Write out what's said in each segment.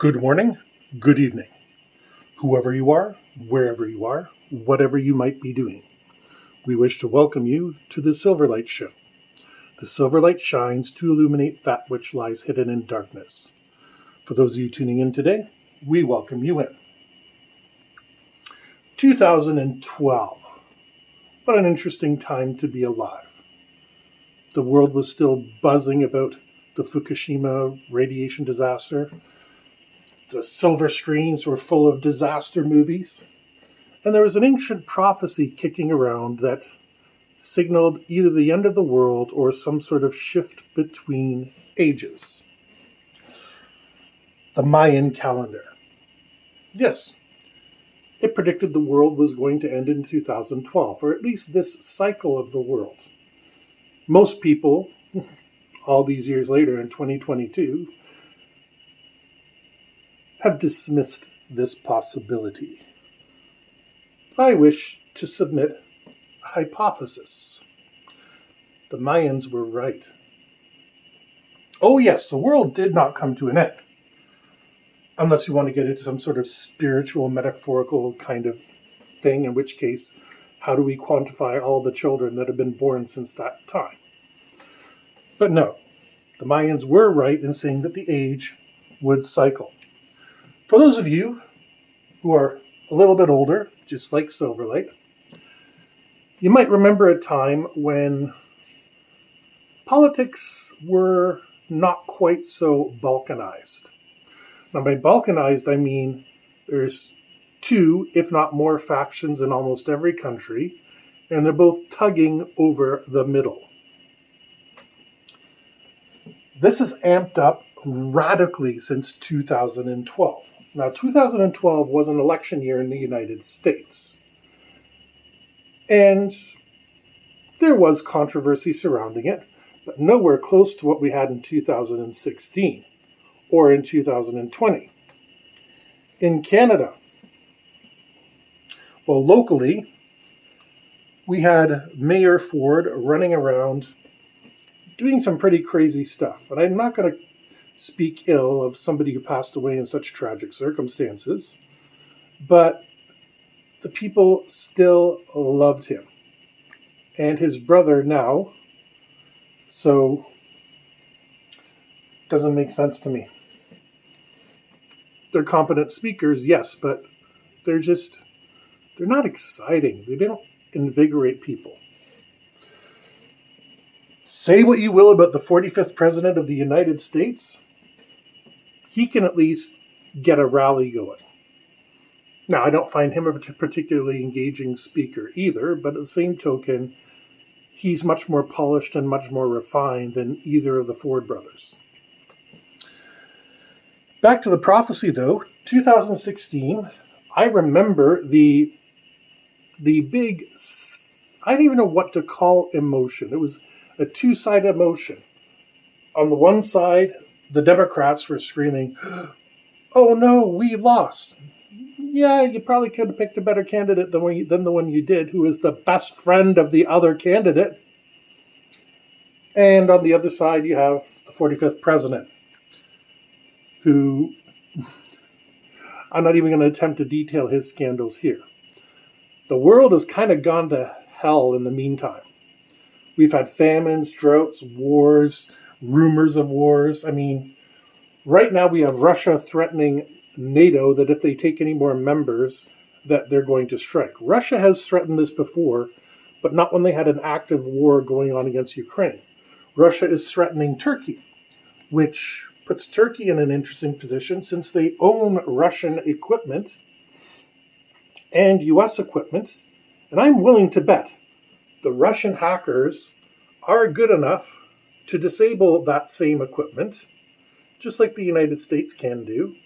Good morning, good evening, whoever you are, wherever you are, whatever you might be doing. We wish to welcome you to the Silverlight Show. The Silverlight shines to illuminate that which lies hidden in darkness. For those of you tuning in today, we welcome you in. 2012. What an interesting time to be alive. The world was still buzzing about the Fukushima radiation disaster. The silver screens were full of disaster movies. And there was an ancient prophecy kicking around that signaled either the end of the world or some sort of shift between ages. The Mayan calendar. Yes, it predicted the world was going to end in 2012, or at least this cycle of the world. Most people, all these years later in 2022, have dismissed this possibility. I wish to submit a hypothesis. The Mayans were right. Oh yes, the world did not come to an end. Unless you want to get into some sort of spiritual, metaphorical kind of thing, in which case, how do we quantify all the children that have been born since that time? But no, the Mayans were right in saying that the age would cycle. For those of you who are a little bit older, just like Silverlight, you might remember a time when politics were not quite so balkanized. Now, by balkanized, I mean there's two, if not more, factions in almost every country, and they're both tugging over the middle. This has amped up radically since 2012. Now, 2012 was an election year in the United States. And there was controversy surrounding it, but nowhere close to what we had in 2016 or in 2020. In Canada, well, locally, we had Mayor Ford running around doing some pretty crazy stuff. And I'm not going to speak ill of somebody who passed away in such tragic circumstances, but the people still loved him. And his brother now, so doesn't make sense to me. They're competent speakers, yes, but they're not exciting. They don't invigorate people. Say what you will about the 45th President of the United States, he can at least get a rally going. Now, I don't find him a particularly engaging speaker either, but at the same token, he's much more polished and much more refined than either of the Ford brothers. Back to the prophecy, though, 2016, I remember the big, I don't even know what to call emotion. It was a two-sided emotion. On the one side, the Democrats were screaming, "Oh no, we lost." Yeah, you probably could have picked a better candidate than the one you did, who is the best friend of the other candidate. And on the other side, you have the 45th president, who I'm not even going to attempt to detail his scandals here. The world has kind of gone to hell in the meantime. We've had famines, droughts, wars, rumors of wars. I mean, right now we have Russia threatening NATO that if they take any more members, that they're going to strike. Russia has threatened this before, but not when they had an active war going on against Ukraine. Russia is threatening Turkey, which puts Turkey in an interesting position since they own Russian equipment and US equipment. And I'm willing to bet the Russian hackers are good enough to disable that same equipment, just like the United States can do,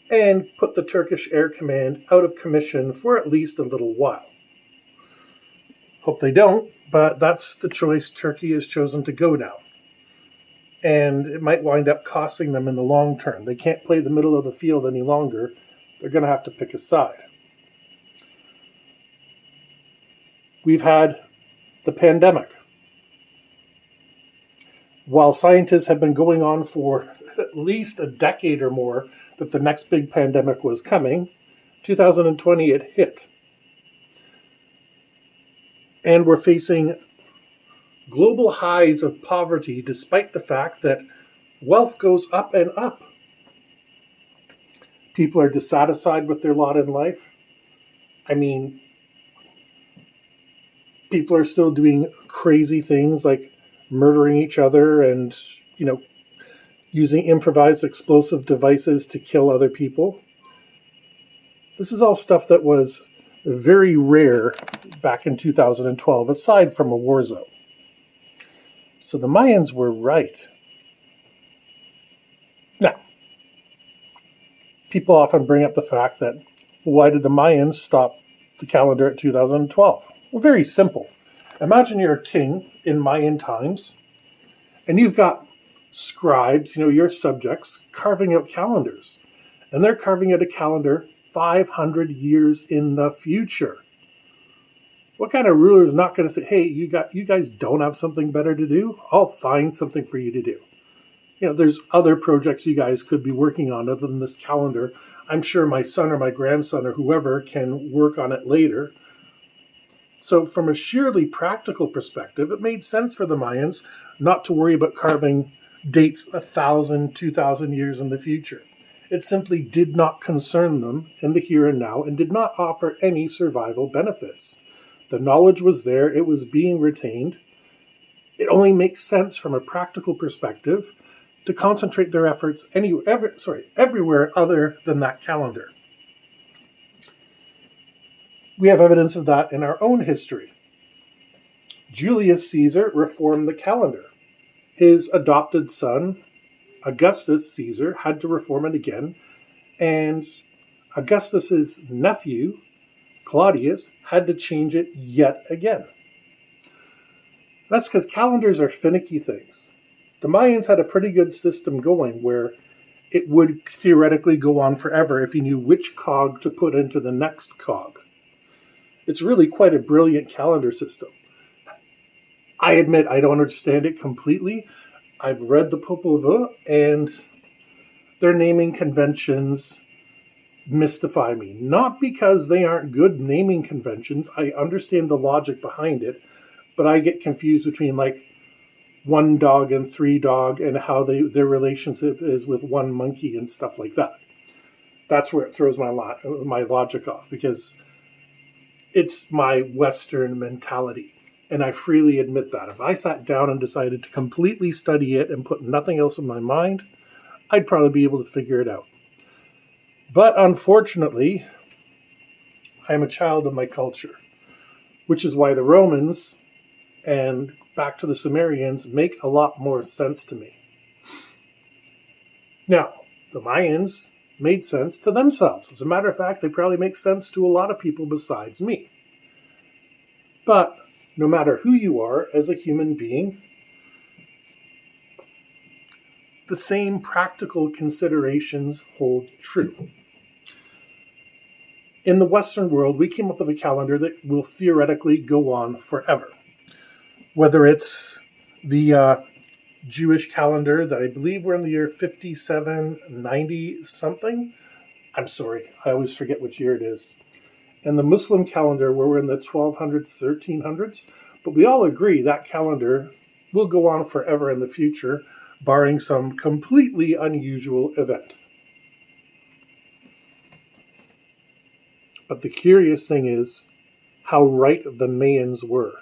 and put the Turkish Air Command out of commission for at least a little while. Hope they don't, but that's the choice Turkey has chosen to go down. And it might wind up costing them in the long term. They can't play the middle of the field any longer. They're going to have to pick a side. We've had the pandemic. While scientists have been going on for at least a decade or more that the next big pandemic was coming. 2020, it hit. And we're facing global highs of poverty despite the fact that wealth goes up and up. People are dissatisfied with their lot in life. I mean, people are still doing crazy things like murdering each other and, using improvised explosive devices to kill other people. This is all stuff that was very rare back in 2012, aside from a war zone. So the Mayans were right. Now, people often bring up the fact that, why did the Mayans stop the calendar at 2012? Well, very simple. Imagine you're a king in Mayan times, and you've got scribes, your subjects, carving out calendars. And they're carving out a calendar 500 years in the future. What kind of ruler is not going to say, hey, you guys don't have something better to do? I'll find something for you to do. There's other projects you guys could be working on other than this calendar. I'm sure my son or my grandson or whoever can work on it later. So from a sheerly practical perspective, it made sense for the Mayans not to worry about carving dates 1,000, 2,000 years in the future. It simply did not concern them in the here and now and did not offer any survival benefits. The knowledge was there. It was being retained. It only makes sense from a practical perspective to concentrate their efforts everywhere other than that calendar. We have evidence of that in our own history. Julius Caesar reformed the calendar. His adopted son, Augustus Caesar, had to reform it again, and Augustus's nephew, Claudius, had to change it yet again. That's because calendars are finicky things. The Mayans had a pretty good system going where it would theoretically go on forever if you knew which cog to put into the next cog. It's really quite a brilliant calendar system. I admit I don't understand it completely. I've read the Popol Vuh, and their naming conventions mystify me. Not because they aren't good naming conventions. I understand the logic behind it, but I get confused between one dog and three dog and how their relationship is with one monkey and stuff like that. That's where it throws my logic off, because it's my Western mentality. And I freely admit that. If I sat down and decided to completely study it and put nothing else in my mind, I'd probably be able to figure it out. But unfortunately, I'm a child of my culture, which is why the Romans and back to the Sumerians make a lot more sense to me. Now, the Mayans made sense to themselves. As a matter of fact, they probably make sense to a lot of people besides me. But no matter who you are as a human being, the same practical considerations hold true. In the Western world, we came up with a calendar that will theoretically go on forever. Whether it's the Jewish calendar that I believe we're in the year 5790 something. I'm sorry, I always forget which year it is. And the Muslim calendar where we're in the 1200s, 1300s. But we all agree that calendar will go on forever in the future, barring some completely unusual event. But the curious thing is how right the Mayans were.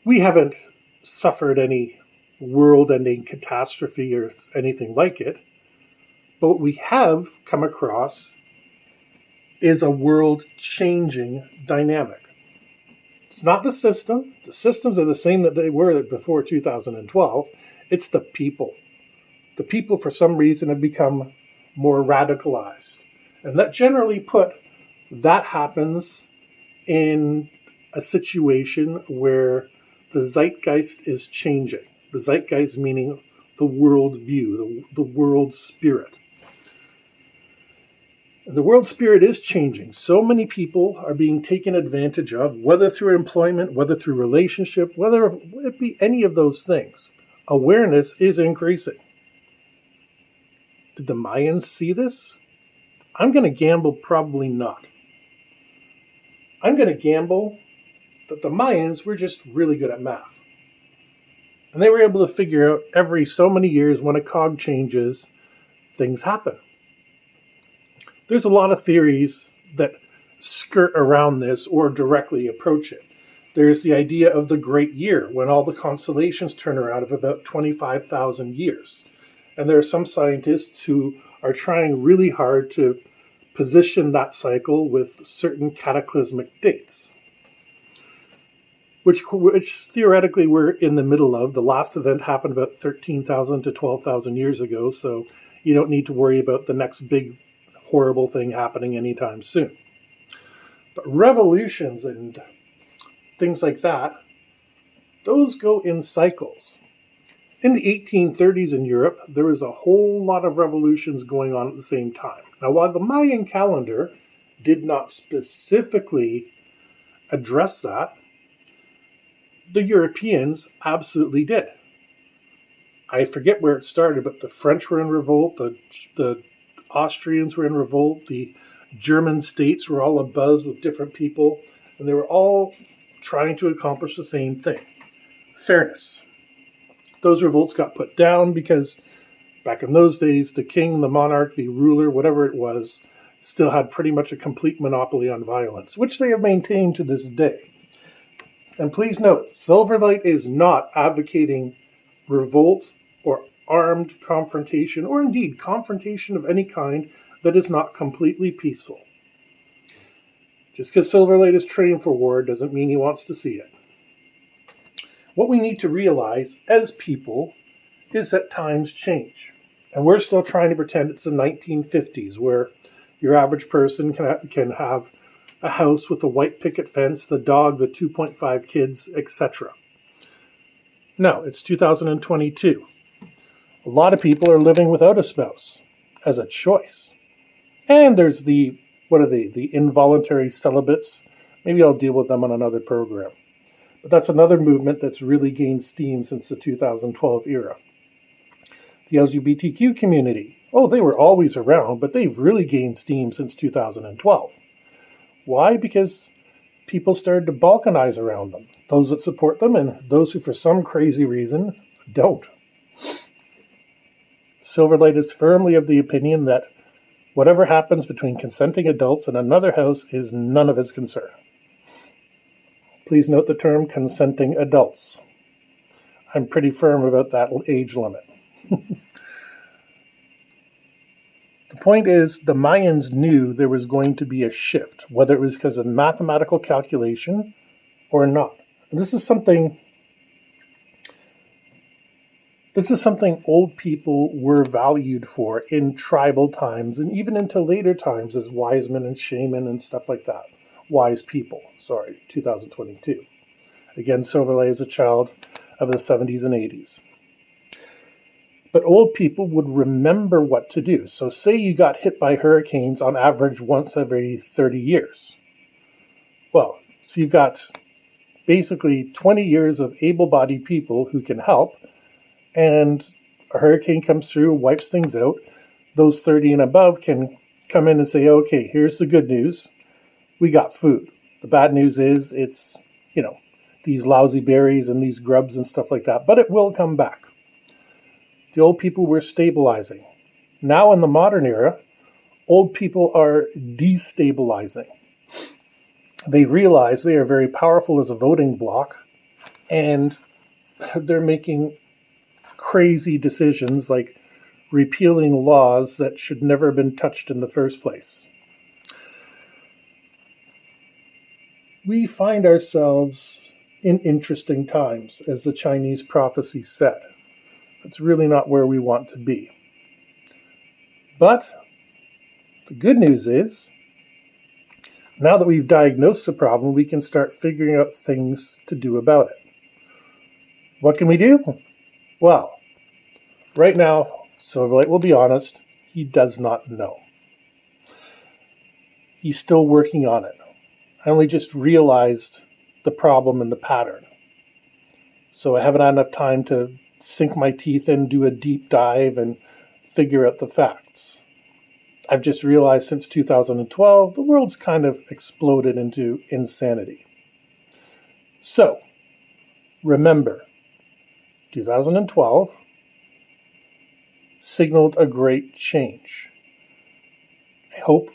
We haven't suffered any world-ending catastrophe or anything like it, but what we have come across is a world-changing dynamic. It's not the system. The systems are the same that they were before 2012. It's the people. The people, for some reason, have become more radicalized. And that generally that happens in a situation where the zeitgeist is changing. The zeitgeist meaning the world view, the world spirit. And the world spirit is changing. So many people are being taken advantage of, whether through employment, whether through relationship, whether it be any of those things. Awareness is increasing. Did the Mayans see this? I'm going to gamble probably not. I'm going to gamble that the Mayans were just really good at math. And they were able to figure out every so many years when a cog changes, things happen. There's a lot of theories that skirt around this or directly approach it. There's the idea of the Great Year, when all the constellations turn around of about 25,000 years. And there are some scientists who are trying really hard to position that cycle with certain cataclysmic dates, which theoretically we're in the middle of. The last event happened about 13,000 to 12,000 years ago, so you don't need to worry about the next big horrible thing happening anytime soon. But revolutions and things like that, those go in cycles. In the 1830s in Europe, there was a whole lot of revolutions going on at the same time. Now, while the Mayan calendar did not specifically address that, the Europeans absolutely did. I forget where it started, but the French were in revolt, the Austrians were in revolt, the German states were all abuzz with different people, and they were all trying to accomplish the same thing: fairness. Those revolts got put down because back in those days, the king, the monarch, the ruler, whatever it was, still had pretty much a complete monopoly on violence, which they have maintained to this day. And please note, Silverlight is not advocating revolt or armed confrontation, or indeed confrontation of any kind that is not completely peaceful. Just because Silverlight is trained for war doesn't mean he wants to see it. What we need to realize as people is that times change. And we're still trying to pretend it's the 1950s, where your average person can have a house with a white picket fence, the dog, the 2.5 kids, etc. No, it's 2022. A lot of people are living without a spouse as a choice. And there's the involuntary celibates. Maybe I'll deal with them on another program. But that's another movement that's really gained steam since the 2012 era. The LGBTQ community, they were always around, but they've really gained steam since 2012. Why? Because people started to balkanize around them. Those that support them and those who, for some crazy reason, don't. Silverlight is firmly of the opinion that whatever happens between consenting adults in another house is none of his concern. Please note the term consenting adults. I'm pretty firm about that age limit. The point is, the Mayans knew there was going to be a shift, whether it was because of mathematical calculation or not. And this is something old people were valued for in tribal times and even into later times as wise men and shaman and stuff like that. Wise people, 2022. Again, Silverlight is a child of the 70s and 80s. But old people would remember what to do. So say you got hit by hurricanes on average once every 30 years. Well, so you've got basically 20 years of able-bodied people who can help, and a hurricane comes through, wipes things out. Those 30 and above can come in and say, okay, here's the good news. We got food. The bad news is it's, these lousy berries and these grubs and stuff like that, but it will come back. The old people were stabilizing. Now in the modern era, old people are destabilizing. They realize they are very powerful as a voting bloc, and they're making crazy decisions like repealing laws that should never have been touched in the first place. We find ourselves in interesting times, as the Chinese prophecy said. It's really not where we want to be. But the good news is, now that we've diagnosed the problem, we can start figuring out things to do about it. What can we do? Well, right now, Silverlight will be honest, he does not know. He's still working on it. I only just realized the problem and the pattern. So I haven't had enough time to sink my teeth in, do a deep dive, and figure out the facts. I've just realized since 2012, the world's kind of exploded into insanity. So, remember, 2012 signaled a great change. I hope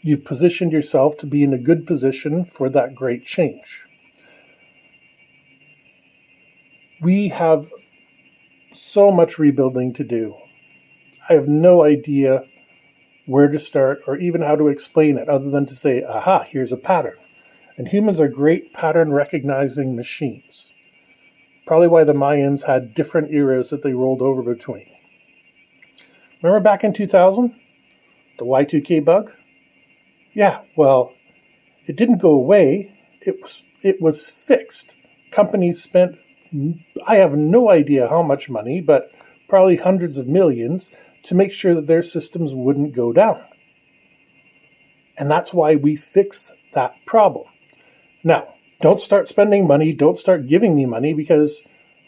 you've positioned yourself to be in a good position for that great change. We have so much rebuilding to do. I have no idea where to start or even how to explain it other than to say, aha, here's a pattern. And humans are great pattern recognizing machines. Probably why the Mayans had different eras that they rolled over between. Remember back in 2000? The Y2K bug? Yeah, well, it didn't go away. It was fixed. Companies spent, I have no idea how much money, but probably hundreds of millions to make sure that their systems wouldn't go down. And that's why we fixed that problem. Now, don't start spending money, don't start giving me money, because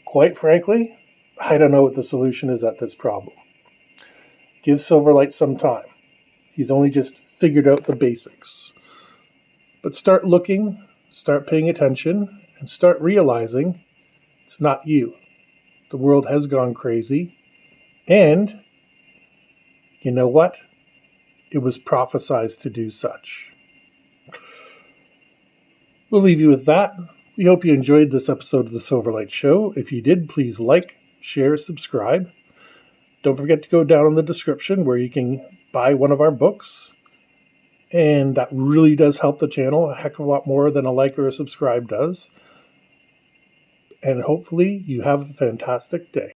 quite frankly, I don't know what the solution is at this problem. Give Silverlight some time. He's only just figured out the basics. But start looking, start paying attention, and start realizing it's not you. The world has gone crazy. And you know what? It was prophesized to do such. We'll leave you with that. We hope you enjoyed this episode of the Silverlight Show. If you did, please like, share, subscribe. Don't forget to go down in the description where you can buy one of our books. And that really does help the channel a heck of a lot more than a like or a subscribe does. And hopefully you have a fantastic day.